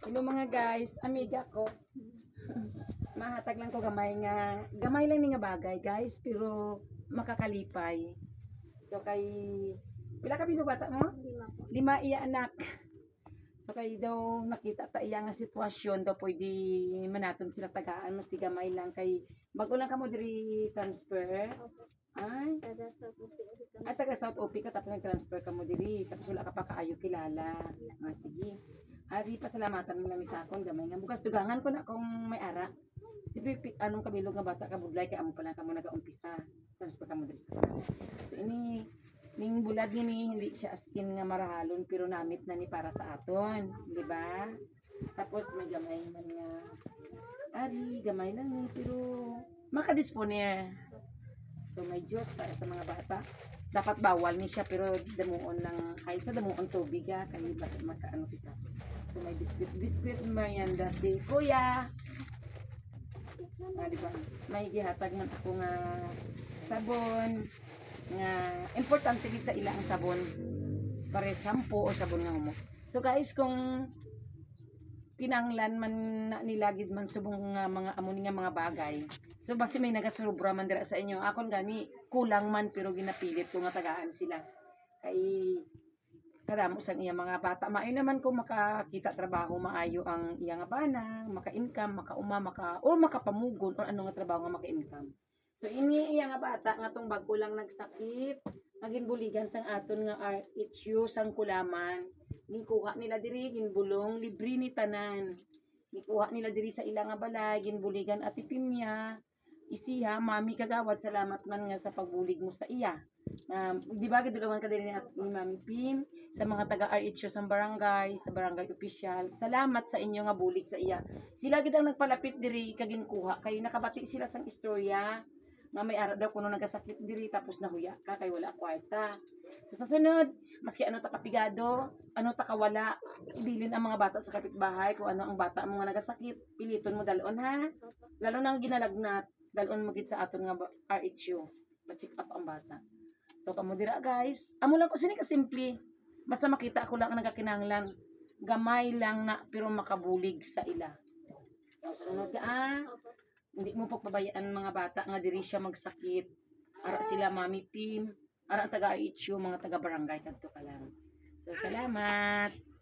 Hello mga guys, amiga ko. Mahatag lang ko gamay lang ni nga bagay guys, pero makakalipay. So kay pila ka binubata mo? Lima po. 5 iya anak. So kay daw nakita ta iya nga sitwasyon daw pwede manaton sila tagaan mas gamay lang kay bago lang kamo diri transfer. Opo. Ay, Kada sa puti. at taga South OP ka tapos nag-transfer ka mo diri tapos wala ka pa kaayo kilala. Ah, sige. Ari pasalamatan mo lang ni sakon gamay nga bukas dugangan ko na kung may ara. Siyempre anong kabilog nga bata ka budlay kay amo pa lang kamo nag-umpisa. Transfer ka mo diri sa kanila. So ini ning bulad ni hindi siya as in nga marahalon pero namit na ni para sa aton, di ba? Tapos may gamay man nga ari gamay lang ni pero makadisponer. So may Diyos para sa mga bata. Dapat bawal ni siya pero damuon lang ay sa damuon tubig kay bakit makaano kita. So may biscuit merienda si Kuya. Ah, di ba? May gihatag man ako nga sabon nga importante gid sa ila ang sabon. Pare shampoo o sabon nga mo. So guys, kung kinanglan man na nilagid man subong nga mga amo nga mga bagay. So basi may nagasobra man dira sa inyo. Akon gani kulang man pero ginapilit ko nga tagaan sila. Kay kadamo sang iya mga bata. Maayo naman kung makakita trabaho maayo ang iya nga bana, maka-income, makauma, makapamugon or ano nga trabaho nga maka-income. So ini iya nga bata nga tong bago lang nagsakit, naging buligan sang aton nga RHU sang kulaman. Gikuha nila diri ginbulong libre ni tanan. Gikuha nila diri sa ila nga balay ginbuligan ati Pimya. Isiha, mami kagawad salamat man nga sa pagbulig mo sa iya. Di ba gidulungan ka din ni Mami Pim sa mga taga RHO sa barangay, sa barangay official. Salamat sa inyo nga bulig sa iya. Sila gid ang nagpalapit diri kaginkuha kay nakabati sila sang istorya nga may ara daw kuno nagasakit diri tapos nahuya ka kay wala kwarta. So sa sunod, maski ano ta kapigado, ano ta kawala, ibilin ang mga bata sa kapitbahay kung ano ang bata mo nga nagasakit, piliton mo dalon ha. Lalo na ang ginalagnat, dalon mo gid sa aton nga RHO. Pa-check up ang bata. So kamo dira guys, amo lang ko sini ka simple. Basta makita ko lang ang nagakinahanglan. Gamay lang na pero makabulig sa ila. So, sunod ka hindi mo pagpabayaan mga bata nga diri siya magsakit. Ara sila Mami Pim, ara ang taga-RHU, mga taga-barangay kadto ka lang. So salamat.